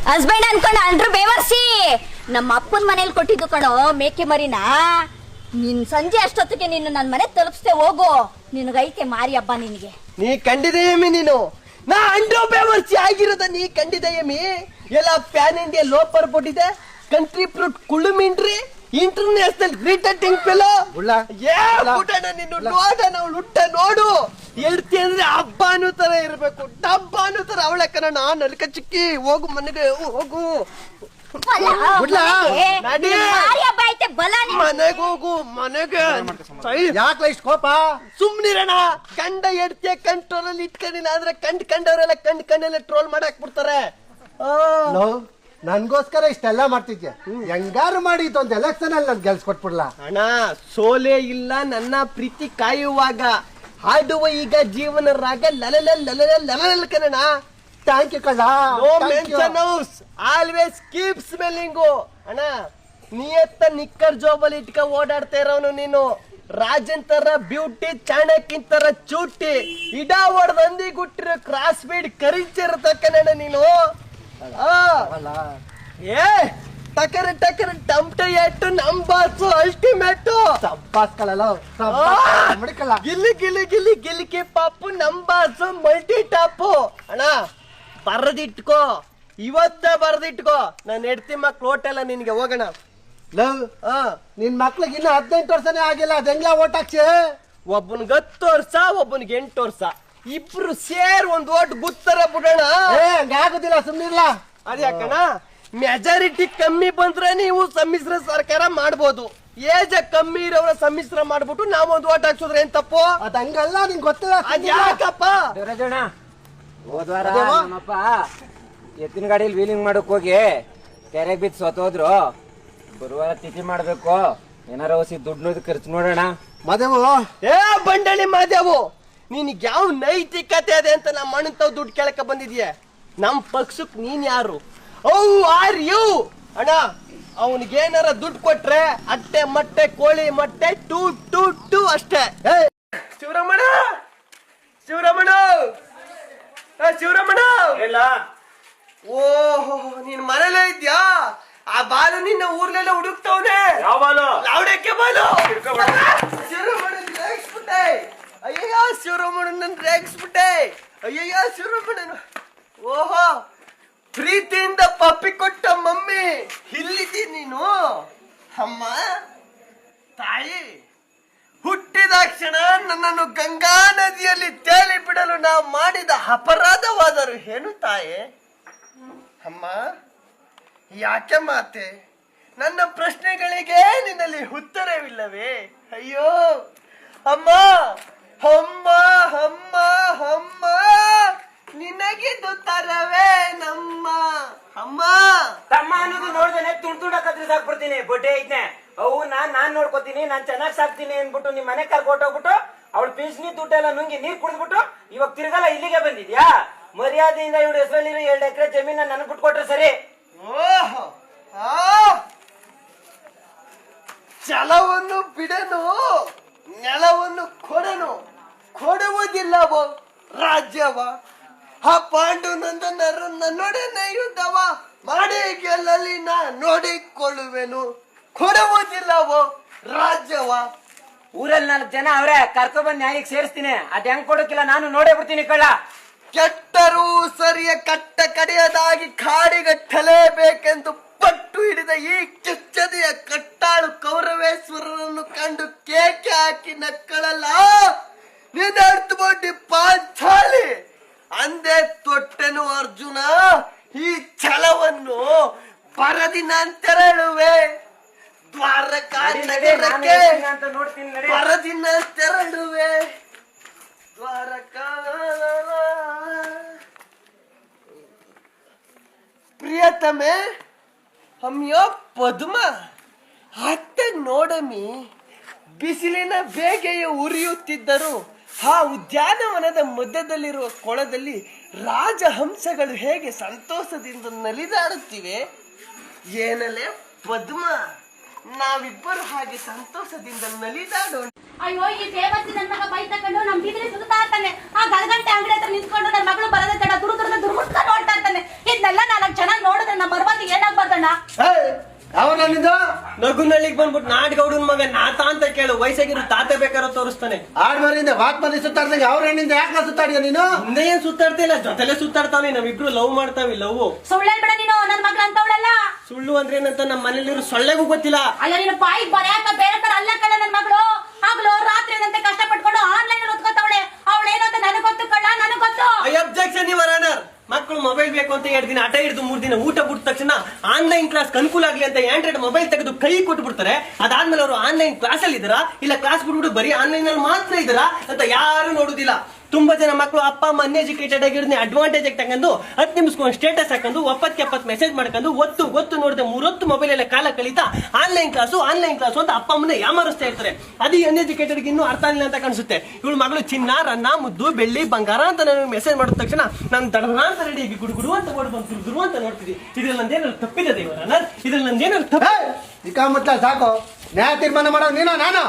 Husband ಅನ್ಕೊಂಡು ಅಂದ್ರು ಬೇವರ್ಸಿ ನಮ್ಮ ಅಪ್ಪನ ಮನೇಲಿ ಕೊಟ್ಟಿದ್ದು ಕಣೋ ಮೇಕೆ ಮರಿನಾ. ನಿನ್ ಸಂಜೆ ಅಷ್ಟೊತ್ತಿಗೆ ನೀನು ನನ್ನ ಮನೆ ತಲುಪಿಸ್ತೇ ಹೋಗು. ನಿನಗೈತೆ ಮಾರಿ ಹಬ್ಬ ನಿನಗೆ. ನೀ ಕಂಡಿದೆಯಮ್ಮಿ ನೀನು. ನಾ ಅಂಡ್ರೋ ಬೇವರ್ಸಿ ಆಗಿರೋದ ನೀ ಕಂಡಿದೆಯಮ್ಮಿ. ಎಲ್ಲ ಪ್ಯಾನ್ ಇಂಡಿಯಾ ಲೋಪರ್ ಕೊಟ್ಟಿದೆ. ಕಂಟ್ರಿ ಫ್ರೂಟ್ ಕುಳ್ಳು ಮೀನ್ರಿ ಇಂಟರ್ನ್ಯಾಷನಲ್ ರಿಟರ್ಟಿಂಗ್ ಫೆಲೋ. ನೋಡು ಹೇಳ್ತಿ ಅಂದ್ರೆ ಹಬ್ಬ ಅನ್ನೋ ತರ ಇರ್ಬೇಕು. ಡಬ್ಬ ಅನ್ನೋ ತರ ಅವಳ ಕಣ ನಲ್ಕ ಚಿಕ್ಕಿ. ಹೋಗು ಮನೆಗೆ ಹೋಗು. ಮನೆಗೆ ಹೋಗು ಮನೆಗೆ. ಯಾಕೆ ಇಷ್ಟ ಕೋಪ? ಸುಮ್ನಿರಣ. ಗಂಡ ಎಡ್ತಿಯ ಕಂಟ್ರೋಲ್ ಅಲ್ಲಿ ಇಟ್ಕೊಂಡಿಲ್ಲ ಅಂದ್ರೆ ಕಂಡವರೆಲ್ಲ ಕಂಡೆಲ್ಲ ಟ್ರೋಲ್ ಮಾಡಾಕ್ ಬಿಡ್ತಾರೆ. ನನ್ಗೋಸ್ಕರ ಇಷ್ಟೆಲ್ಲ ಮಾಡ್ತಿದ್ಯಾ? ಹೆಂಗಾರು ಮಾಡಿ ಇದೊಂದು ಎಲೆಕ್ಷನ್ ಅಲ್ಲಿ ನನ್ ಗೆಲ್ಸ್ಕೊಟ್ಬಿಡ್ಲಾ? ಅಣ್ಣ ಸೋಲೆ ಇಲ್ಲ ನನ್ನ ಪ್ರೀತಿ ಕಾಯುವಾಗ ಹಾಡುವ ಈಗ ಜೀವನ ರಾಗ ಲಲಲ ಕಣ. ಥ್ಯಾಂಕ್ ಯು ಕಳ್ಳ. Always keep smelling. ಅಣ್ಣ ನಿಯತ್ತ ನಿಕ್ಕರ್ ಜೋಬಲ್ಲಿ ಇಟ್ಕ ಓಡಾಡ್ತಾ ಇರೋನು ನೀನು. ರಾಜನ್ ತರ ಬ್ಯೂಟಿ, ಚಾಣಕ್ಯನ್ ತರ ಚೂಟಿ, ಇಡಾ ಹೊಡೆದ್ ಅಂದಿ ಗುಟ್ಟಿರೋ ಕ್ರಾಸ್ ಬೀಡ್ ಕರಿಂಚಿರತಕ್ಕಣ್ಣ ನೀನು. ಏ ಟಕರ್ ಟಮ್ಟ ಎಟ್ಟು ನಂಬಾಸು ಅಲ್ಟಿಮೇಟು. ಗಿಲಿಕಿ ಪಾಪು ನಂಬಾಸು ಮಲ್ಟಿ ಟಾಪು. ಅಣ್ಣ ಬರದಿಟ್ಕೋ, ಇವತ್ತ ಬರದಿಟ್ಕೋ. ನಾನು ಹೆಡ್ತಿ ಮಕ್ಳು ಹೋಟೆಲ್ಲ ನಿನ್ಗೆ ಹೋಗೋಣ. ನಿನ್ ಮಕ್ಳಿಗೆ ಇನ್ನು 18 ವರ್ಷನೇ ಆಗಿಲ್ಲ. ಅದೆಂಗ್ಲ ಓಟ್ ಹಾಕ್ಸಿ? ಒಬ್ಬನಿಗೆ 10 ವರ್ಷ, ಒಬ್ಬನಿಗೆ 8 ವರ್ಷ. ಇಬ್ರು ಸೇರ್ ಒಂದ್ ಓಟ್ ಗುತ್ತರ ಬಿಡೋಣ. ಆಗುದಿಲ್ಲ, ಸುಮ್ನಿರ್ಲ. ಅದ್ಯಾಕಣ ಮೆಜಾರಿಟಿ ಕಮ್ಮಿ ಬಂದ್ರೆ ನೀವು ಸಮ್ಮಿಶ್ರ ಸರ್ಕಾರ ಮಾಡ್ಬೋದು. ಏಜ್ ಕಮ್ಮಿ ಇರೋರ ಸಮ್ಮಿಶ್ರ ಮಾಡ್ಬಿಟ್ಟು ನಾವೊಂದು ಓಟ್ ಹಾಕ್ಸಿದ್ರೆ ಏನ್ ತಪ್ಪು? ಅದ್ ಹಂಗಲ್ಲ, ನಿಂಗೆ ಗೊತ್ತಿಲ್ಲ. ಅದ್ಯಾಕಪ್ಪ? ಹೋದ್ವಾರ ನಮ್ಮಪ್ಪ ಎತ್ತಿನ ಗಾಡಿಲಿ ವೀಲಿಂಗ್ ಮಾಡಕ್ ಹೋಗಿ ಕೆರೆಗೆ ಬಿದ್ದು ಸೋತೋದ್ರು. ಗುರುವಾರ ತಿಥಿ ಮಾಡ್ಬೇಕು. ಏನಾರ ಹೊಸಿ ದುಡ್ಡು ಖರ್ಚು ನೋಡೋಣ. ಮಾದೇವು, ಏ ಬಂಡಳಿ ಮಾದೇವು, ನಿನಗೆ ಯಾವ ನೈತಿಕತೆ ಅದೇ ಅಂತ ನಮ್ಮ ಅಣ್ಣಂತವ್ ದುಡ್ಡು ಕೇಳಕ ಬಂದಿದ್ಯಾ? ನಮ್ ಪಕ್ಷಕ್ ನೀನ್ ಯಾರು? Are you? ಅಣ್ಣ ಅವನಿಗೇನಾರ ದುಡ್ಡು ಕೊಟ್ರೆ ಅಟ್ಟೆ ಮಟ್ಟೆ ಕೋಳಿ ಮೊಟ್ಟೆ ಟೂ ಟೂ ಟೂ ಅಷ್ಟೇ. ಶಿವರಮಣ ಶಿವರಮಣ ಶಿವರಮಣ ಇಲ್ಲ. ಓಹೋ ನೀನ್ ಮನೇಲೇ ಇದ್ಯಾ? ಆ ಬಾಲು ನಿನ್ನ ಊರ್ಲೆಲ್ಲ ಹುಡುಕ್ತವನೆ. ಯಾವ ಬಾಲು? ಲಾವಡಕ್ಕೆ ಬಾಲು. ಶಿವರಮಣನ್ ರೇಗಿಸ್ಬಿಟ್ಟೆ. ಅಯ್ಯಯ್ಯ ಶಿವರಮಣನ್ ರೇಗಿಸ್ಬಿಟ್ಟೆ. ಅಯ್ಯಯ್ಯ ಶಿವರಮಣನ್. ಓಹೋ ಪ್ರೀತಿಯಿಂದ ಪಪ್ಪಿ ಕೊಟ್ಟ ಮಮ್ಮಿ ಇಲ್ಲಿದ್ದೀ ನೀನು. ಅಮ್ಮ ತಾಯಿ, ಹುಟ್ಟಿದ ಕ್ಷಣ ನನ್ನನ್ನು ಗಂಗಾ ನದಿಯಲ್ಲಿ ತೇಲಿ ಬಿಡಲು ನಾ ಮಾಡಿದ ಅಪರಾಧವಾದರು ಏನು ತಾಯಿ? ಅಮ್ಮ ಯಾಕೆ ಮಾತೆ? ನನ್ನ ಪ್ರಶ್ನೆಗಳಿಗೆ ನಿನ್ನಲ್ಲಿ ಉತ್ತರವಿಲ್ಲವೇ? ಅಯ್ಯೋ ಅಮ್ಮ ಅಮ್ಮ ಅಮ್ಮ ಅಮ್ಮ, ನಿನಗಿದು ತರವೇ ನಮ್ಮ ಅಮ್ಮ. ತಮ್ಮ ಅನ್ನೋದು ನೋಡ್ದೇನೆ ತುಂಡ ಕತ್ರಿ ಸಾಕ್ಬಿಡ್ತೀನಿ. ಬೊಟ್ಟೆ ಐತ್ನೆ ಅವು ನಾನ್ ನೋಡ್ಕೋತೀನಿ, ನಾನ್ ಚೆನ್ನಾಗ್ ಸಾಕ್ತೀನಿ ಅನ್ಬಿಟ್ಟು ನಿಮ್ ಮನೆ ಕಾರ್ ಕೊಟ್ಟೋಗ್ಬಿಟ್ಟು ಅವಳು ಪಿಂಚಣಿ ದುಡ್ಡೆಲ್ಲ ನುಂಗಿ ನೀರ್ ಕುಡಿದ್ಬಿಟ್ಟು ಇವಾಗ ತಿರ್ಗಲ್ಲ ಇಲ್ಲಿಗೆ ಬಂದಿದ್ಯಾ? ಮರ್ಯಾದೆಯಿಂದ ಇವಳು ಹೆಸರಲ್ಲಿರೋ 2 ಎಕರೆ ಜಮೀನ ನನಗ್ ಬಿಟ್ಕೊಟ್ರೆ ಸರಿ. ಓಹೋ ಛಲವನ್ನು ಬಿಡನು, ನೆಲವನ್ನು ಕೊಡನು, ಕೊಡುವುದಿಲ್ಲವೋ ರಾಜ್ಯವ? ಆ ಪಾಂಡು ನಂದನರು ನನ್ನೊಡನೆ ಯುದ್ಧವ ಮಾಡಿ ಗೆಲ್ಲಲಿ ನಾ ನೋಡಿಕೊಳ್ಳುವೆನು. ಕೊಡುವುದಿಲ್ಲವೋ ರಾಜ್ಯವ? ಊರಲ್ಲಿ 4 ಜನ ಅವ್ರೆ, ಕರ್ಕೊಬಂದ್ ನ್ಯಾಯಕ್ಕೆ ಸೇರಿಸ್ತೀನಿ. ಅದ್ ಹೆಂಗ್ ಕೊಡೋಕಿಲ್ಲ ನಾನು ನೋಡೇ ಬಿಡ್ತೀನಿ ಕಳ್ಳ. ಕೆಟ್ಟರೂ ಸರಿಯ ಕಟ್ಟ ಕಡೆಯದಾಗಿ ಕಾಡಿಗಟ್ಟಲೇಬೇಕೆಂದು ಪಟ್ಟು ಹಿಡಿದ ಈ ಕೆಚ್ಚದೆಯ ಕಟ್ಟಾಳು ಕೌರವೇಶ್ವರರನ್ನು ಕಂಡು ಕೇಕೆ ಹಾಕಿ ನಕ್ಕಳಲ್ಲ ನಿನ್ನಡ್ತುಬಡ್ಡಿ ಪಾಂಚಾಲಿ ಅಂದೇ ತೊಟ್ಟೆನು ಅರ್ಜುನ. ಈ ಛಲವನ್ನು ಬರದಿ ನಾನ್ ತೆರಳುವೆ ದ್ವಾರಕಾ ನಗರಕ್ಕೆ. ಬರದಿ ನಾನ್ ತೆರಳುವೆ ದ್ವಾರಕಾ. ಪ್ರಿಯತಮೆ ಅಮ್ಯೋ ಪದ್ಮ, ಅತ್ತೆ ನೋಡಮಿ. ಬಿಸಿಲಿನ ಬೇಗೆಯು ಉರಿಯುತ್ತಿದ್ದರು ಆ ಉದ್ಯಾನವನದ ಮಧ್ಯದಲ್ಲಿರುವ ಕೊಳದಲ್ಲಿ ರಾಜಹಂಸಗಳು ಹೇಗೆ ಸಂತೋಷದಿಂದ ನಲಿದಾಡುತ್ತಿವೆ. ಏನಲೆ ಪದ್ಮ, ನಾವಿಬ್ಬರು ಹಾಗೆ ಸಂತೋಷದಿಂದ ನಲಿದಾಡೋಣ. ಅಯ್ಯೋ ಈ ದೇವಸ್ಥಾನ ನನ್ನ ಮಗ ಬೈ ತಕೊಂಡು ನಮ್ ಬೀದಿಲಿ ಸುತ್ತಾ ಇರ್ತಾನೆ. ಆ ಗಲಗಂಟೆ ಅಂಗಡಿ ಹತ್ರ ನಿಂತ್ಕೊಂಡು ನನ್ನ ಮಗಳು ಬರದೆ ತಡ ದುರ್ಗುಟ್ಕೊಂಡು ನೋಡ್ತಾ ಇರ್ತಾನೆ. ಇದನ್ನೆಲ್ಲ 4 ಜನ ನೋಡಿದ್ರೆ ಕಣ. ಯಾವ ನಿಂದು ನಗುನಳ್ಳಿಗೆ ಬಂದ್ಬಿಟ್ಟು ನಾಡ್ಗೌಡನ್ ಮಗ ನಾತ ಅಂತ ಕೇಳು, ವಯಸ್ಸಾಗಿರೋ ತಾತ ಬೇಕಾರೋ ತೋರಿಸ್ತಾನೆ. ಆಡ್ ಮರಿಯಿಂದ ವಾಕ್ ಮನೆ ಸುತ್ತಾಡ್ದಂಗೆ ಅವ್ರ ಹೆಣ್ಣಿಂದ ಯಾಕೆ ಸುತ್ತಾಡಿಯ ನೀನು? ಮುಂದೆ ಏನ್ ಸುತ್ತಾಡ್ತಾ ಇಲ್ಲ, ಜೊತೆಲೆ ಸುತ್ತಾಡ್ತಾವೆ. ನಾವಿಬ್ರು ಲವ್ ಮಾಡ್ತಾವಿ. ಲವ್ ಸುಳ್ಳು ಹೇಳ್ಬೇಡ ನೀನು, ನನ್ ಮಗ್ಳ ಅಂತವಳಲ್ಲ. ಸುಳ್ಳು ಅಂದ್ರೆ ಏನಂತ ನಮ್ಮ ಮನೇಲಿರೋ ಸೊಳ್ಳೆಗೂ ಗೊತ್ತಿಲ್ಲ. ಅಲ್ಲ ನೀನು ಬಾಯಿಗೆ ಬರ ಯಾಕ ಬೇರೆ ತರ ಅಲ್ಲ ಕಣ ನನ್ ಮಗಳು. ಆಗ್ಲೂ ರಾತ್ರಿ ಏನಂತೆ ಕಷ್ಟ ಪಟ್ಕೊಂಡು ಆನ್ಲೈನ್ ಅಲ್ಲಿ ಓದ್ಕೋತಾವಳೆ. ಅವಳೇನು ಅಂತ ನನಗ್ ಗೊತ್ತು ಕಣ, ನನಗ್ ಗೊತ್ತು. I objection your honour. ಮಕ್ಕಳು ಮೊಬೈಲ್ ಬೇಕು ಅಂತ 2 ದಿನ ಆಟ ಹಿಡಿದು 3 ದಿನ ಊಟ ಬಿಟ್ಟ ತಕ್ಷಣ ಆನ್ಲೈನ್ ಕ್ಲಾಸ್ ಅನುಕೂಲ ಆಗ್ಲಿ ಅಂತ ಆಂಡ್ರಾಯ್ಡ್ ಮೊಬೈಲ್ ತೆಗೆದು ಕೈ ಕೊಟ್ಟು ಬಿಡ್ತಾರೆ. ಅದಾದ್ಮೇಲೆ ಅವರು ಆನ್ಲೈನ್ ಕ್ಲಾಸ್ ಅಲ್ಲಿ ಇದ್ದಾರಾ ಇಲ್ಲ ಕ್ಲಾಸ್ ಬಿಟ್ಬಿಟ್ಟು ಬರೀ ಆನ್ಲೈನ್ ಅಲ್ಲಿ ಮಾತ್ರ ಇದ್ದಾರಾ ಅಂತ ಯಾರು ನೋಡುದಿಲ್ಲ. ತುಂಬಾ ಜನ ಮಕ್ಕಳು ಅಪ್ಪ ಅಮ್ಮ ಅನ್ಎಜುಕೇಟೆಡ್ ಆಗಿರೋದನ್ನ ಅಡ್ವಾಂಟೇಜ್ ಆಗಿ ತಗೊಂಡು 10 ನಿಮಿಷಕ್ಕೆ ಸ್ಟೇಟಸ್ ಹಾಕೊಂಡು 70 ಮೆಸೇಜ್ ಮಾಡ್ಕೊಂಡು ಒತ್ತು ನೋಡಿದೆ 3 ಹೊತ್ತು ಮೊಬೈಲ್ ಎಲ್ಲ ಕಾಲ ಕಳೀತಾ ಆನ್ಲೈನ್ ಕ್ಲಾಸು ಅಂತ ಅಪ್ಪ ಅಮ್ಮನ ಯಾಮಾರಿಸ್ತಾ ಇರ್ತಾರೆ. ಅದು ಅನ್ಎಜುಕೇಟೆಡ್ ಇನ್ನೂ ಅರ್ಥ ಆಗಿಲ್ಲ ಅಂತ ಕಾಣಿಸುತ್ತೆ. ಇವಳು ಮಗಳು ಚಿನ್ನ ರನ್ನ ಮುದ್ದು ಬೆಳ್ಳಿ ಬಂಗಾರ ಅಂತ ನನಗೆ ಮೆಸೇಜ್ ಮಾಡಿದ ತಕ್ಷಣ ನಾನು ದಡನ ಅಂತ ರೆಡಿ ಗುಡುಗುಡು ಅಂತ ಗುರು ಅಂತ ನೋಡ್ತಿದ್ವಿ. ಇದ್ರಲ್ಲಿ ನಂದೇನಾದ್ರು ತಪ್ಪಿದೆ ದೇವರ, ಇದ್ರಲ್ಲಿ ನಂದೇನಾದ್ರು ತಪ್ಪ. ಇಕಾಮತ್ಲ ಸಾಕು, ನ್ಯಾಯ ತೀರ್ಮಾನ ಮಾಡೋ ನೀನು ನಾನು.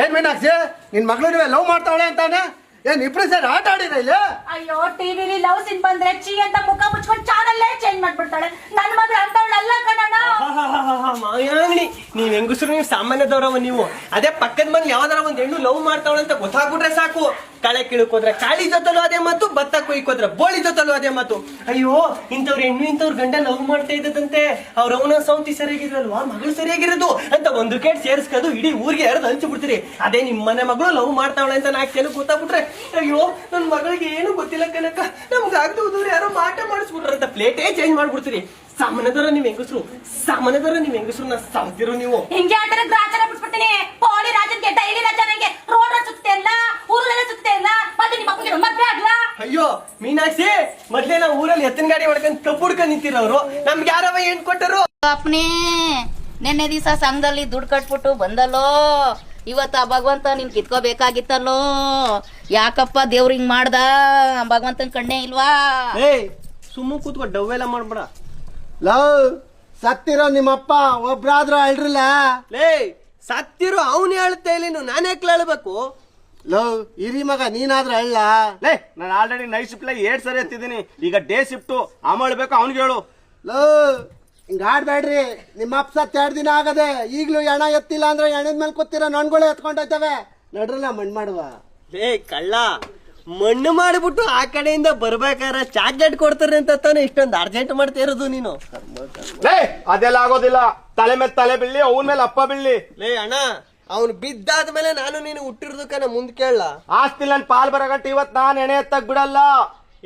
ಏನ್ ಮೀನಾಕ್ಷಿ, ನಿನ್ ಮಗಳು ಲವ್ ಮಾಡ್ತಾವಳೆ ಅಂತಾನೆ? ಏನ್ ಇಬ್ರು ಸೇರಿ ಆಟ ಆಡಿದ ಇಲ್ಲಿ? ಅಯ್ಯೋ ಟಿವಿಲಿ ಲವ್ ಸಿನ್ ಬಂದ್ರೆ ಚೀ ಅಂತ ಮುಖ ಮುಚ್ಕೊಂಡು ಚಾನಲ್ಲೇ ಚೇಂಜ್ ಮಾಡ್ಬಿಡ್ತಾಳೆ. ನನ್ನ ಮಗಳು ಅಂತವಳಲ್ಲ ಕಣಣ್ಣ. ಮಾಯಾಂಗಿಣಿ, ನೀವ್ ಹೆಂಗಸರು ನೀವು ಸಾಮಾನ್ಯದವ್ರವ ನೀವು. ಅದೇ ಪಕ್ಕದ ಮನೇಲಿ ಯಾವ್ದಾರ ಒಂದ್ ಹೆಣ್ಣು ಲವ್ ಮಾಡ್ತಾವಳ ಅಂತ ಗೊತ್ತಾಗ್ಬಿಟ್ರೆ ಸಾಕು, ಕಳೆ ಕಿಳಕೋದ್ರೆ ಕಾಳಿ ಜೊತಲು ಅದೇ ಮಾತು, ಭತ್ತ ಕೊಯ್ಕೋದ್ರೆ ಬೋಳಿ ಜೊತಲು ಅದೇ ಮಾತು. ಅಯ್ಯೋ ಇಂಥವ್ರ ಹೆಣ್ಣು ಇಂಥವ್ರ ಗಂಡ ಲವ್ ಮಾಡ್ತಾ ಇದ್ದದಂತೆ, ಅವ್ರ ಅವನ ಸೌಂತಿ ಸರಿಯಾಗಿರಲ್ವಾ, ಮಗಳು ಸರಿಯಾಗಿರೋದು ಅಂತ ಒಂದು ಕೇಟ್ ಸೇರಿಸ್ಕೊಂಡು ಇಡೀ ಊರಿಗೆ ಹರಿದು ಹಂಚ್ಬಿಡ್ತೀರಿ. ಅದೇ ನಿಮ್ ಮನೆ ಮಗಳು ಲವ್ ಮಾಡ್ತಾವಳೆ ಅಂತ 4 ಜನ ಗೊತ್ತಾಗ್ಬಿಟ್ರೆ, ಅಯ್ಯೋ ನನ್ ಮಗಳಿಗೆ ಏನು ಗೊತ್ತಿಲ್ಲ ಕನಕ, ನಮ್ಗೆ ಆಗದೆ ಹೋದವ್ರು ಯಾರೋ ಮಾಟ ಮಾಡಿಸ್ಬಿಟ್ರಂತ ಪ್ಲೇಟೇ ಚೇಂಜ್ ಮಾಡ್ಬಿಡ್ತೀರಿ. ಸಾಮಾನ್ಯದವ್ರ ನೀವ್ ಹೆಂಗಸರು ನಾ ಸಾವ್ತಿರೋ ನೀವು. ಹಿಂಗೆ ಆಟದ ಗ್ರಾಚಾರ ಬಿಟ್ಬಿಡ್ತೀನಿ. ಪೋಳಿ ರಾಜನ್ಗೆ ಡೈಲಿ ರಜನೆಗೆ ರೋಡ್ ಸುತ್ತೆ ಇಲ್ಲ, ಊರಲ್ಲೆಲ್ಲ ಸುತ್ತೆ ಇಲ್ಲ, ಮತ್ತೆ ನಿಮ್ಮ ಅಪ್ಪಗೆ ಮದ್ವೆ ಆಗ್ಲಾ? ಅಯ್ಯೋ ಮೀನಾಕ್ಷಿ, ಮೊದ್ಲೇ ನಾವು ಊರಲ್ಲಿ ಎತ್ತಿನ ಗಾಡಿ ಹೊಡ್ಕೊಂಡು ಕಪ್ಪು ಹುಡ್ಕೊಂಡು ನಿಂತಿರೋರು, ನಮ್ಗೆ ಯಾರವ ಏನ್ ಕೊಟ್ಟರು? ಅಪ್ಪನೇ ನಿನ್ನೆ ದಿವಸ ಸಂಘದಲ್ಲಿ ದುಡ್ಡು ಕಟ್ಬಿಟ್ಟು ಬಂದಲ್ಲೋ, ಇವತ್ತು ಆ ಭಗವಂತ ನಿನ್ ಕಿತ್ಕೋಬೇಕಾಗಿತ್ತಲ್ಲೋ. ಯಾಕಪ್ಪ ದೇವ್ರ ಹಿಂಗ್ ಮಾಡ್ದ? ಭಗವಂತನ ಕಣ್ಣೇ ಇಲ್ವಾ? ಸುಮ್ಮ ಕೂತ್ಕೊ, ಡವ್ವೆಲ್ಲ ಮಾಡ್ಬೇಡ. ಲವ್ ಸತ್ತಿರೋ ನಿಮ್ಮಪ್ಪ ಒಬ್ರಾದ್ರೂ ಅಳ್ರಿಲ್ಲ. ಸತ್ತಿರೋ ಅವನು ಹೇಳ್ತಾ ಇಲ್ಲ, ನಾನೇ ಹೇಳ್ಬೇಕು. ಲವ್ ಹಿರಿ ಮಗ ನೀನಾದ್ರೂ ಅಳ್ಳ. ನಾನು ಆಲ್ರೆಡಿ ನೈಟ್ ಶಿಫ್ಟ್ 8 ಸರಿ ಎತ್ತಿದ್ದೀನಿ, ಈಗ ಡೇ ಶಿಫ್ಟ್ ಆಮೇಳ್ಬೇಕು. ಅವ್ನಿಗೆ ಹೇಳು. ಲವ್ ಹಿಂಗ ಆಡ್ಬೇಡ್ರಿ, ನಿಮ್ಮ ಅಪ್ಪ ಸತ್ 2 ದಿನ ಆಗದೆ, ಈಗ್ಲೂ ಎಣ ಎತ್ತಿಲ್ಲ ಅಂದ್ರೆ ಎಣದ ಮೇಲೆ ಕೂತಿರೋ ನೊಣ್ಗಳು ಎತ್ಕೊಂಡೋಯ್ತವೆ. ನಡ್ರಲ್ಲ ಮಣ್ ಮಾಡುವ. ಕಳ್ಳ, ಮಣ್ಣು ಮಾಡಿಬಿಟ್ಟು ಆ ಕಡೆಯಿಂದ ಬರ್ಬೇಕಾರ ಚಾಕ್ಲೇಟ್ ಕೊಡ್ತಾರೆ ಅಂತ ತಾನೆ ಇಷ್ಟೊಂದು ಅರ್ಜೆಂಟ್ ಮಾಡ್ತಾ ಇರೋದು ನೀನು. ಅದೆಲ್ಲ ಆಗೋದಿಲ್ಲ. ತಲೆ ಮೇಲೆ ತಲೆ ಬೀಳ್ಲಿ, ಅವನ ಮೇಲೆ ಅಪ್ಪ ಬೀಳ್ಲಿ. ಅಣ್ಣ, ಅವ್ನು ಬಿದ್ದಾದ್ಮೇಲೆ ನಾನು ನೀನು ಹುಟ್ಟಿರೋದಕ್ಕನ ಮುಂದ್ ಕೇಳಲ್ಲ. ಆಸ್ತಿ ನನ್ ಪಾಲ್ ಬರಗಂಟ ಇವತ್ ನಾನ್ ಎಣೆ ಎತ್ತಕ್ ಬಿಡಲ್ಲ.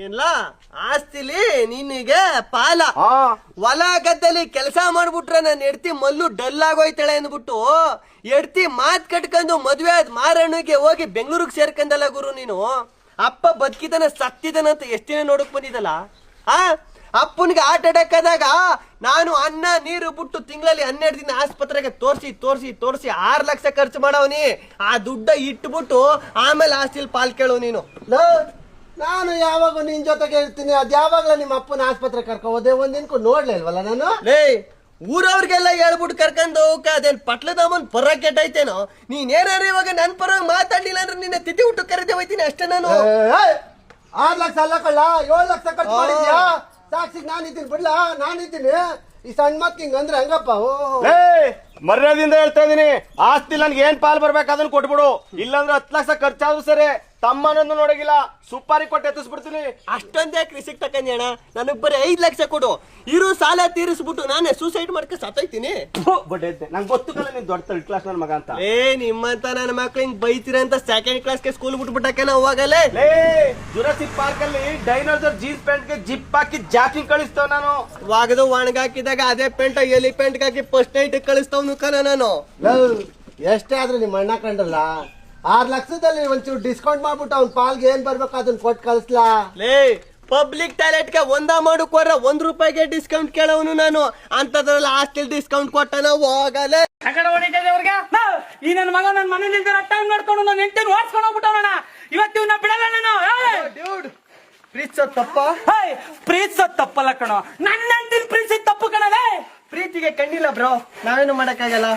ಏನ್ಲ ಆಸ್ತಿಲಿ ನಿನಗೆ ಪಾಲ? ಹೊಲ ಗದ್ದಲಿ ಕೆಲಸ ಮಾಡ್ಬಿಟ್ರೆ ನನ್ನ ಹೆಡ್ತಿ ಮಲ್ಲು ಡಲ್ ಆಗೋಯ್ತಾಳೆ ಅಂದ್ಬಿಟ್ಟು ಹೆಡ್ತಿ ಮಾತ್ ಕಟ್ಕೊಂಡು ಮದ್ವೆ ಆದ್ ಮಾರಣ್ಣಿಗೆ ಹೋಗಿ ಬೆಂಗಳೂರಿಗೆ ಸೇರ್ಕಂದಲ್ಲ ಗುರು ನೀನು. ಅಪ್ಪ ಬದುಕಿದಾನ ಸತ್ತಿದಾನಂತ ಎಷ್ಟು ದಿನ ನೋಡಕ್ ಬಂದಿದ್ದಲ್ಲ. ಅಪ್ಪನಿಗೆ ಹಾರ್ಟ್ ಅಟ್ಯಾಕ್ ಆದಾಗ ನಾನು ಅನ್ನ ನೀರು ಬಿಟ್ಟು ತಿಂಗಳಲ್ಲಿ 12 ದಿನ ಆಸ್ಪತ್ರೆಗೆ ತೋರಿಸಿ 6 ಲಕ್ಷ ಖರ್ಚು ಮಾಡವನಿ. ಆ ದುಡ್ಡ ಇಟ್ಬಿಟ್ಟು ಆಮೇಲೆ ಆಸ್ತಿಲ್ ಪಾಲ್ ಕೇಳೋ ನೀನು. ನಾನು ಯಾವಾಗ ನಿನ್ ಜೊತೆಗೆ ಇರ್ತೀನಿ, ಅದ್ ಯಾವಾಗ್ಲ ನಿಮ್ಮ ಅಪ್ಪನ ಆಸ್ಪತ್ರೆ ಕರ್ಕೊ ಹೋದೆ, ಒಂದಿನಕ್ಕೂ ನೋಡ್ಲೇ ಇಲ್ವಲ್ಲ ನಾನು. ಊರವ್ರಿಗೆಲ್ಲ ಹೇಳ್ಬಿಟ್ಟು ಕರ್ಕೊಂಡು ಅದೇನ್ ಪಟ್ಲದಮ್ಮನ್ ಪರ ಕೆಟ್ಟೈತೇನೋ. ನೀನೇನಾರು ಇವಾಗ ನನ್ ಪರವಾಗಿ ಮಾತಾಡ್ಲಿಲ್ಲ ಅಂದ್ರೆ ನಿನ್ನ ತಿಥಿ ಊಟ ಕರೆದೇ ಹೋಯ್ತೀನಿ ಅಷ್ಟೇ ನಾನು. 6 ಲಕ್ಷ ಅಲ್ಲ ಕಳ್ಳ, 7 ಲಕ್ಷ ಖರ್ಚು ಮಾಡಿದ್ಯಾ? ಸಾಕ್ಷಿಗೆ ನಾನಿದ್ದೀನಿ ಬಿಡ್ಲಾ, ನಾನಿದ್ದೀನಿ. ಈ ಸಣ್ಣ ಮತ್ ಹಿಂಗ ಅಂದ್ರೆ ಹಂಗಪ್ಪ. ಮರ್ಯಾದಿಂದ ಹೇಳ್ತಾ ಇದೀನಿ, ಆಸ್ತಿ ನನ್ಗೆ ಏನ್ ಪಾಲ್ ಬರ್ಬೇಕು ಅದನ್ನ ಕೊಟ್ಬಿಡು. ಇಲ್ಲಾಂದ್ರೆ 10 ಲಕ್ಷ ಖರ್ಚಾದ್ರು ಸರಿ, ತಮ್ಮನನ್ನು ನೋಡಗಿಲ್ಲ, ಸುಪಾರಿ ಕೊಟ್ಟು ಎತ್ತಿಸ್ಬಿಡ್ತೀನಿ. ಅಷ್ಟೊಂದೇ ಕೃಷಿಗೆ ತಕೊಂಡಿ ಅಣ್ಣ, ನನಗ್ ಬರೀ 5 ಲಕ್ಷ ಕೊಡು. ಇರು ಸಾಲ ತೀರಿಸ್ಬಿಟ್ಟು ನಾನೇ ಸೂಸೈಡ್ ಮಾಡ್ಕ ಸತ್ತೈತೀನಿ. ನಂಗೆ ಗೊತ್ತಲ್ಲ ನೀನ್ ದೊಡ್ಡ 3rd ಕ್ಲಾಸ್ ನನ್ನ ಮಗ ಅಂತ. ನಿಮ್ಮಂತ ನನ್ನ ಮಕ್ಳು ಹಿಂಗ್ ಬೈತೀರ ಅಂತ 2nd ಕ್ಲಾಸ್ಗೆ ಸ್ಕೂಲ್ ಬಿಟ್ಬಿಟ್ಟಕ್ಕೆ ನಾವು ಹೋಗಲೇ. ಜುರಾಸಿಕ್ ಪಾರ್ಕ್ ಅಲ್ಲಿ ಡೈನೋಸರ್ ಜೀನ್ಸ್ ಪ್ಯಾಂಟ್ ಗೆ ಜಿಪ್ ಹಾಕಿ ಜಾಕಿಂಗ್ ಕಳಿಸ್ತೇವ ನಾನು. ವಾಗದು ಒಣಗಾಕಿದಾಗ ಅದೇ ಪೆಂಟ್ ಎಲಿಫೆಂಟ್ ಹಾಕಿ ಫಸ್ಟ್ ನೈಟ್ ಕಳಿಸ್ತಾವ್ ಕಣ ನಾನು. ಎಷ್ಟೇ ಆದ್ರೂ ನಿಮ್ಮ ಅಣ್ಣ ಕಂಡ್ರಲ್ಲ, 6 ಲಕ್ಷದಲ್ಲಿ ಒಂಚೂರು ಡಿಸ್ಕೌಂಟ್ ಮಾಡ್ಬಿಟ್ಟು ಅವ್ನ ಪಾಲ್ಗೆ ಏನ್ ಬರ್ಬೇಕು ಅದನ್ನ ಕೊಟ್ಟು ಕಳಿಸ್ಲಾ. ಪಬ್ಲಿಕ್ ಟಾಯ್ಲೆಟ್ ಗೆ 1 ಮಾಡಕ್ ಹೋದ್ರೆ 1 ರೂಪಾಯಿಗೆ ಡಿಸ್ಕೌಂಟ್ ಕೇಳವನು ನಾನು. ಅಂತದ್ರಲ್ಲಿ ಹಾಸ್ಟೆಲ್ ಡಿಸ್ಕೌಂಟ್ ಕೊಟ್ಟನ ಹೋಗಲೇ. ಈ ನನ್ನ ಮಗ ನನ್ನ ಮನೆಯಿಂದ ಟೈಮ್ ನೋಡ್ಕೊಂಡು ನನ್ನ ಹೆಂಡತಿನ ಓಡಿಸ್ಕೊಂಡು ಹೋಗ್ಬಿಟ್ಟವಣ್ಣ. ಇವತ್ತು ನಾ ಬಿಡಲ್ಲ ನಾನು. ಪ್ರೀತಿಸೋದ್ ತಪ್ಪ? ಪ್ರೀತಿಸೋದ್ ತಪ್ಪಲ್ಲ ಕಣೋ, ನನ್ನ ಹೆಂಡತಿನ ಪ್ರೀತಿಸಿದ ತಪ್ಪು ಕಣವೇ. ಪ್ರೀತಿಗೆ ಕಣ್ಣಿಲ್ಲ ಬ್ರೋ, ನಾವೇನು ಮಾಡಕ್ಕಾಗಲ್ಲ.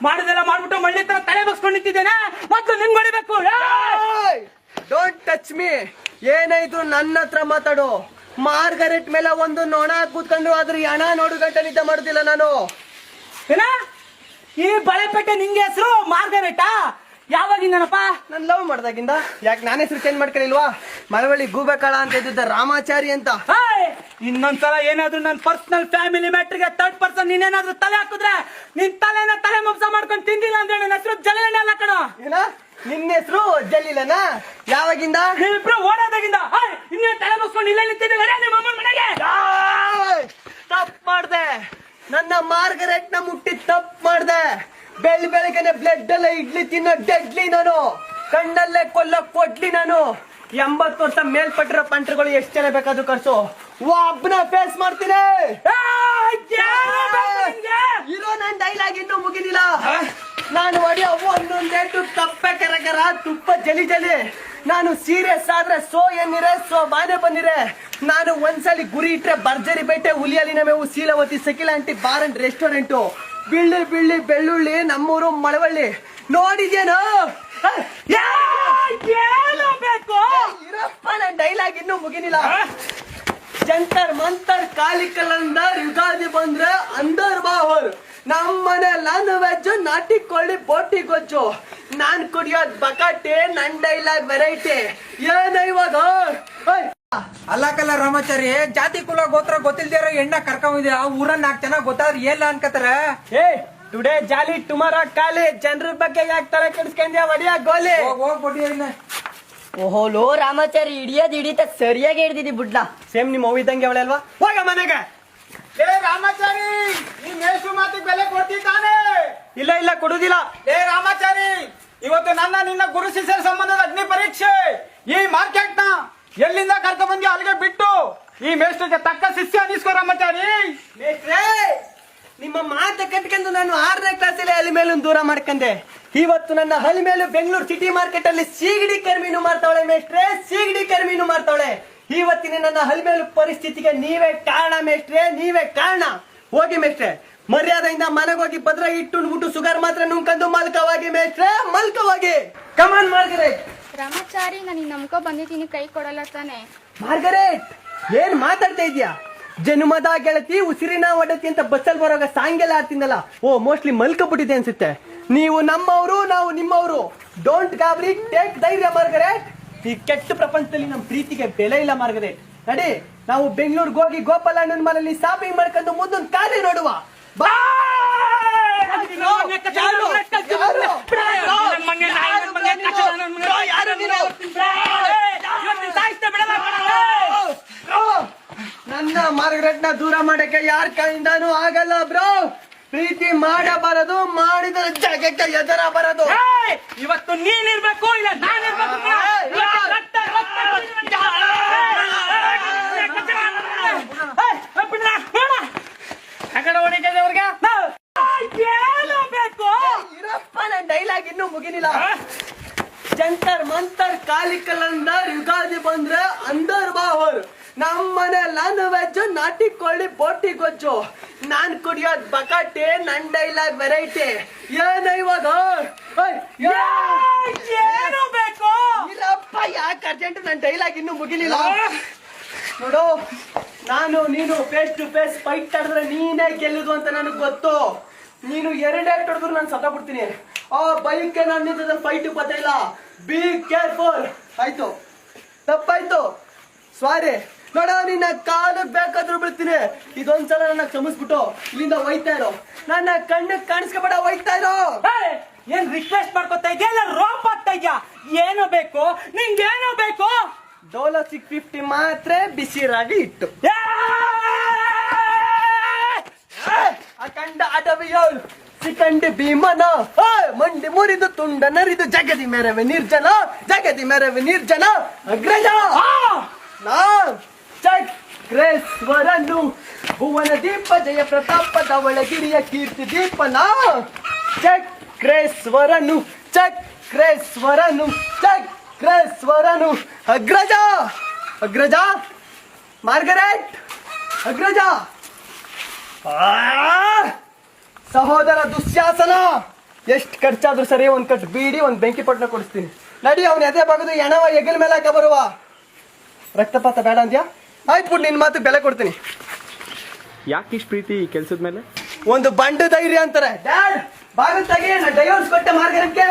ಮಾಡುದೆಲ್ಲ ಮಾಡ್ಬಿಟ್ಟು ಮಳ್ಳಿ ತರ ತಲೆ ಬಗ್ಸ್ಕೊಂಡು ನಿಂತಿದ್ದೇನೆ, ಮೊದ್ಲು ನಿನ್ ಹೊಡಿಬೇಕು. Don't touch me. ಏನಾಯ್ತು ನನ್ನ ಹತ್ರ ಮಾತಾಡು. ಮಾರ್ಗರೆಟ್ ಮೇಲೆ ಒಂದು ನೊಣ ಕೂತ್ಕೊಂಡು ಅದ್ರ ಹಣ ನೋಡು ಗಂಟೆ ನಿದ್ದೆ ಮಾಡುದಿಲ್ಲ ನಾನು. ಏನ ಈ ಬಳೆಪೇಟೆ ನಿಂಗೆ ಹೆಸರು ಮಾರ್ಗರೆಟಾ? ಯಾವಾಗಿಂದನಪ್ಪ? ನಾನು ಲವ್ ಮಾಡ್ದಾಗಿಂದ. ಯಾಕೆ ನಾನು ಹೆಸರು ಚೇಂಜ್ ಮಾಡ್ಕೊಳ್ಳಿಲ್ವಾ? ಮಳವಳ್ಳಿ ಗೂಬೆಕಾಳ ಅಂತ ಇದ್ದಿದ್ದ ರಾಮಾಚಾರಿ ಅಂತ. ಇನ್ನೊಂದ್ಸಲ ಏನಾದ್ರು ನನ್ನ ಪರ್ಸನಲ್ ಫ್ಯಾಮಿಲಿ ಮ್ಯಾಟ್ರಿಗೆ ಥರ್ಡ್ ಪರ್ಸನ್ ನೀನೇನಾದ್ರೂ ತಲೆ ಹಾಕಿದ್ರೆ ನಿನ್ ತಲೆನ ತಲೆ ಮಾಂಸ ಮಾಡ್ಕೊಂಡು ತಿಂದಿಲ್ಲ ಅಂದ್ರೆ ನನ್ನ ಹೆಸರು ಜಲೀಲನೇ ಅಲ್ಲ ಕಣ. ಏನ ನಿನ್ನ ಹೆಸರು ಜಲೀಲನ? ಯಾವಾಗಿಂದ? ನೀವಿಬ್ರು ಓಡೋದಾಗಿಂದ. ಇನ್ನೇ ತಲೆ ಮುಗಿಸ್ಕೊಂಡು ಇಲ್ಲೇ ನಿಂತಿದ್ದೆ ನಿಮ್ಮ ಅಮ್ಮನ ಮನೆಗೆ. ತಪ್ಪು ಮಾಡ್ದೆ. ನನ್ನ ಮಾರ್ಗರೆಟ್ ನ ಮುಟ್ಟಿ ತಪ್ಪು ಮಾಡ್ದೆ. ಬೆಳಗ್ಗೆನೆ ಬ್ಲಡ್ ಎಲ್ಲ ಇಡ್ಲಿ ತಿನ್ನೋ ಡೆಡ್ಲಿ ನಾನು. ಕಣ್ಣಲ್ಲೇ ಕೊಲ್ಲಕ್ ಕೊಡ್ಲಿ ನಾನು. 80 ವರ್ಷ ಮೇಲ್ಪಟ್ಟಿರೋ ಪಂಟ್ರುಗಳು ಎಷ್ಟು ಜನ ಬೇಕಾದ್ರೂ ಕರ್ಸು, ಒಬ್ಬನ ಫೇಸ್ ಮಾಡ್ತೀನಿ. ಇರೋ ನನ್ ಡೈಲಾಗ್ ಇನ್ನೂ ಮುಗಿದಿಲ್ಲ. ನಾನು ಹೊಡೆಯೋ ಒಂದೊಂದೇಟು ಕಪ್ಪೆ ಕರಕರ ತುಪ್ಪ ಜಲಿ ಜಲಿ. ನಾನು ಸೀರಿಯಸ್ ಆದ್ರೆ ಸೋ ಏನಿರೆ ಸೋ ಬಾನೆ ಬಂದಿರೆ. ನಾನು ಒಂದ್ಸಲಿ ಗುರಿ ಇಟ್ರೆ ಭರ್ಜರಿ ಬೇಟೆ, ಹುಲಿಯಲ್ಲಿನ ಮೇವು, ಶೀಲವತಿ, ಸಕಿಲ ಆಂಟಿ ಬಾರ್ ಅಂಡ್ ರೆಸ್ಟೋರೆಂಟು, ಬಿಳ್ಳಿ ಬಿಳ್ಳಿ ಬೆಳ್ಳುಳ್ಳಿ, ನಮ್ಮೂರು ಮಳವಳ್ಳಿ. ನೋಡಿದ್ಯೇನು? ಇರಪ್ಪ ನನ್ ಡೈಲಾಗ್ ಇನ್ನೂ ಮುಗಿನಿಲ್ಲ. ಜಂತರ್ ಮಂತರ್ ಕಾಲಿ ಕಲಂದರ್ ಯುಗಾದಿ ಬಂದ್ರೆ ಅಂದರ್ ಬಾಹರ್. ನಮ್ಮನೆ ನಾನ್ ವೆಜ್, ನಾಟಿ ಕೋಳಿ, ಬೋಟಿ ಗೊಜ್ಜು. ನಾನ್ ಕುಡಿಯೋದ್ ಬಕಾಟೆ, ನನ್ ಡೈಲಾಗ್ ವೆರೈಟಿ. ಏನ ಇವಾಗ? ಅಲ್ಲಕಲ್ಲ ರಾಮಾಚಾರಿ, ಜಾತಿ ಕುಲ ಗೋತ್ರ ಗೊತ್ತಿಲ್ದಿರೋ ಹೆಣ್ಣ ಕರ್ಕೊಂಡಿದ್ದೀರ. ಊರನ್ನ 4 ಜನ ಗೊತ್ತಾದ್ರೆ ಏಲ್ಲ ಅನ್ಕತಾರ. ಟುಡೇ ಜಾಲಿ ಟುಮಾರೋ ಖಾಲಿ. ಜನರ ಬಗ್ಗೆ ಯಾಕೆ ತಲೆ ಕೆಡಿಸ್ಕೊಂಡ್ಯಾ? ಹೊಡಿಯ ಗೋಲಿ. ಹೋಗ್ಬಿಟ್ಟಿ. ಓಹೋ ಲೋ ರಾಮಾಚಾರಿ, ಹಿಡಿಯೋದ್ ಹಿಡಿತ ಸರಿಯಾಗಿ ಹಿಡ್ದಿದ್ದಿ ಬುಡ್ಲ. ಸೇಮ್ ನಿಮ್ಮ ಅವ್ವ ಇದ್ದಂಗೆ ಅವಳೆ ಅಲ್ವಾ? ಹೋಗ ಮನೆಗೆ. ಏ ರಾಮಾಚಾರಿ, ನೀನ್ ಮೇಷ್ಟ್ರ ಮಾತಿಗೆ ಬೆಲೆ ಕೊಡ್ತಿದ್ದಾನೆ? ಇಲ್ಲ ಇಲ್ಲ ಕೊಡುದಿಲ್ಲ. ಏ ರಾಮಾಚಾರಿ, ಇವತ್ತು ನನ್ನ ನಿನ್ನ ಗುರು ಶಿಷ್ಯರ ಸಂಬಂಧದ ಅಗ್ನಿ ಪರೀಕ್ಷೆ. ಈ ಮಾರ್ಕೆಟ್ ನ ಎಲ್ಲಿಂದ ಕರ್ಕ ಬಂದಿ ಅಲ್ಲಿಗೆ ಬಿಟ್ಟು ಈ ಮೇಷ್ಟ್ರಿಗೆ ತಕ್ಕ ಶಿಷ್ಯ ಅನ್ನಿಸ್ಕೋ ರಾಮಾಚಾರಿ. ಮೇಷ್ಟ್ರೇ, ನಿಮ್ಮ ಮಾತು ಕಟ್ಕೊಂಡು ನಾನು 6ನೇ ಕ್ಲಾಸಲ್ಲಿ ಹಲಿ ಮೇಲೂ ದೂರ ಮಾಡ್ಕೊಂಡೆ. ಇವತ್ತು ನನ್ನ ಹಲಿ ಮೇಲೂ ಬೆಂಗಳೂರು ಸಿಟಿ ಮಾರ್ಕೆಟ್ ಅಲ್ಲಿ ಸೀಗಡಿ ಕರ್ಮೀನು ಮಾಡ್ತಾವಳೆ ಮೇಷ್ಟ್ರೆ, ಸೀಗಡಿ ಕರ್ಮೀನು ಮಾಡ್ತಾವಳೆ. ಇವತ್ತಿನ ನನ್ನ ಹಲಿ ಮೇಲೂ ಪರಿಸ್ಥಿತಿಗೆ ನೀವೇ ಕಾರಣ ಮೇಷ್ಟ್ರೆ, ನೀವೇ ಕಾರಣ. ಹೋಗಿ ಮೇಷ್ಟ್ರೆ, ಮರ್ಯಾದೆಯಿಂದ ಮನೆಗೆ ಹೋಗಿ ಭದ್ರ ಇಟ್ಟು ಸುಗರ್ ಮಾತ್ರ ನುಂಗ್ಕೊಂಡು ಮಲ್ಕವಾಗಿ ಮೇಷ್ಟ್ರೆ, ಮಲ್ಕವಾಗಿ. ಕಮಾನ್ ಮಾರ್ಗರೆಟ್. ರಾಮಾಚಾರಿ, ನಾನು ನಂಬ್ಕೊ ಬಂದಿದ್ದೀನಿ, ಕೈ ಕೊಡಲ್ಲ ತಾನೆ? ಮಾರ್ಗರೆಟ್, ಏನ್ ಮಾತಾಡ್ತಾ ಇದ್ಯಾ? ಜನ್ಮದ ಗೆಳತಿ ಉಸಿರಿನ ಒಡತಿ ಅಂತ ಬಸ್ಸಲ್ಲಿ ಬರೋವಾಗ ಸಾಂಗೆಲ್ಲ ಆಡ್ತಿದ್ದಲ್ಲ. ಮೋಸ್ಟ್ಲಿ ಮಲ್ಕೊಬಿಟ್ಟಿದೆ ಅನ್ಸುತ್ತೆ. ನೀವು ನಮ್ಮವರು, ನಾವು ನಿಮ್ಮವರು. ಡೋಂಟ್ ಗಾಬರಿ, ಟೇಕ್ ಧೈರ್ಯ ಮಾರ್ಗರೆಟ್. ಈ ಕೆಟ್ಟ ಪ್ರಪಂಚದಲ್ಲಿ ನಮ್ಮ ಪ್ರೀತಿಗೆ ಬೆಲೆ ಇಲ್ಲ ಮಾರ್ಗರೆಟ್. ನಡಿ, ನಾವು ಬೆಂಗಳೂರಿಗೆ ಹೋಗಿ ಗೋಪಾಲ ಅಣ್ಣನ ಮನೆಯಲ್ಲಿ ಶಾಪಿಂಗ್ ಮಾಡ್ಕೊಂಡು ಮುಂದೊಂದು ಕಾರ್ಯ ನೋಡುವ. ಬಾ. ನನ್ನ ಮಾರ್ಗರೆಟ್ ನ ದೂರ ಮಾಡಕ್ಕೆ ಯಾರ ಕೈಯಿಂದಾನು ಆಗಲ್ಲ ಬ್ರೋ. ಪ್ರೀತಿ ಮಾಡಬಾರದು, ಮಾಡಿದ ಜಾಗಕ್ಕೆ ಎದರ ಬರದು. ಇವತ್ತು ನೀನಿರ್ಬೇಕು, ಇಲ್ಲ ನಾನಿರ್ಬೇಕು. ಇರಪ್ಪ ನನ್ ಡೈಲಾಗ್ ಇನ್ನೂ ಮುಗಿನಿಲ್ಲ. ಜಂತರ್ ಮಂತರ್ ಕಾಲಿ ಕಲಂದರ್ ಯುಗಾದಿ ಬಂದ್ರೆ ಅಂದರ್ ಬಾಹರ್. ನಮ್ಮನೆ ನಾನ್ ವೆಜ್, ನಾಟಿ ಕೋಳಿ, ಬೋಟಿ ಗೊಜ್ಜು. ನಾನ್ ಕುಡಿಯೋದ್ ಬಕಾಟೆ, ನನ್ ಡೈಲಾಗ್ ವೆರೈಟಿ. ಏನ ಇವಾಗ? ಏನು ಬೇಕು? ಇರಪ್ಪ, ಯಾಕೆ ಅರ್ಜೆಂಟ್? ನನ್ ಡೈಲಾಗ್ ಇನ್ನೂ ಮುಗಿಲಿಲ್ಲ. ನೋಡು, ನಾನು ನೀನು ಫೇಸ್ ಟು ಫೇಸ್ ಫೈಟ್ ಆಡಿದ್ರೆ ನೀನೇ ಗೆಲ್ಲುದು ಅಂತ ನನಗೆ ಗೊತ್ತು. ನೀನು 2 ಏಟ್ ಹೊಡೆದ್ರು ನಾನು ಸತ್ತ ಬಿಡ್ತೀನಿ. ಆ ಬೈಕ್ ನಾನು ನಿಂತದಲ್ಲಿ ಫೈಟ್ ಗೊತ್ತಿಲ್ಲ. Be careful. ಆಯ್ತು, ತಪ್ಪಾಯ್ತು, ಸಾರಿ. ನೋಡ, ನಿನ್ನ ಕಾಲು ಬೇಕಾದ್ರೂ ಬಿಡ್ತೀನಿ. ಇದೊಂದ್ಸಲ ನನ್ನ ಕ್ಷಮಿಸ್ಬಿಟ್ಟು ಇಲ್ಲಿಂದ ಹೋಯ್ತಾ ಇರೋ. ನನ್ನ ಕಣ್ಣಿಗೆ ಕಾಣಿಸ್ಕೊಬೇಡ, ಹೋಯ್ತಾ ಇರೋ. ಏನ್ ರಿಕ್ವೆಸ್ಟ್ ಮಾಡ್ಕೊತಾ ಇದ್ಯಾ, ಇಲ್ಲ ರೋಪ್ ಆಗ್ತಾ ಇದ್ಯಾ? ಏನು ಬೇಕು ನಿಂಗೇನು ಬೇಕು? ಡೋಲೋ 650 ಮಾತ್ರ ಬಿಸಿ ರಾಗಿ ಇಟ್ಟು ಅಖಂಡ ಅಡವಿಯೋಳು ಸಿಕಂಡಿ ಭೀಮನ ಮಂಡಿ ಮುರಿದು ತುಂಡ ನರಿದು ಜಗದಿ ಮೆರವೆ ನಿರ್ಜನ, ಜಗದಿ ಮೆರವೆ ನಿರ್ಜನ ಅಗ್ರಜ. ಚಕ್ರೇಶ್ವರನು ಭುವನ ದೀಪ ಜಯ ಪ್ರತಾಪ ಧವಳಗಿರಿಯ ಕೀರ್ತಿ ದೀಪನ. ಚಕ್ರೇಶ್ವರನು, ಚಕ್ರೇಶ್ವರನು, ಚಕ್ರೇಶ್ವರನು ಅಗ್ರಜ. ಅಗ್ರಜ ಮಾರ್ಗರೆಟ್, ಅಗ್ರಜ. ಸಹೋದರ ದುಶ್ಯಾಸನ, ಎಷ್ಟು ಖರ್ಚಾದ್ರೂ ಸರಿ ಒಂದ್ ಕಟ್ ಬೀಡಿ, ಒಂದ್ ಬೆಂಕಿ ಪಟ್ಟಣ ಕೊಡಿಸ್ತೀನಿ. ನಡಿ, ಅವನ ಎದೆ ಬಗದು ಎಣವ ಹೆಗಲ ಮೇಲೆ ಹಾಕ ಬರುವ. ರಕ್ತಪಾತ ಬೇಡ ಅಂದ್ಯಾ? ಆಯ್ತು ಬಿಡು, ನಿನ್ ಮಾತು ಬೆಲೆ ಕೊಡ್ತೀನಿ. ಯಾಕೆ ಇಷ್ಟು ಪ್ರೀತಿ ಈ ಕೆಲ್ಸದ ಮೇಲೆ? ಒಂದು ಬಂಡ ಧೈರ್ಯ ಅಂತಾರೆ. ಡ್ಯಾಡ್ ಬಾಗಿಲು ತೆಗಿ, ನಾನು ಡೈವರ್ಸ್ ಕೊಟ್ಟೆ ಮಾರ್ಗರಕ್ಕೆ.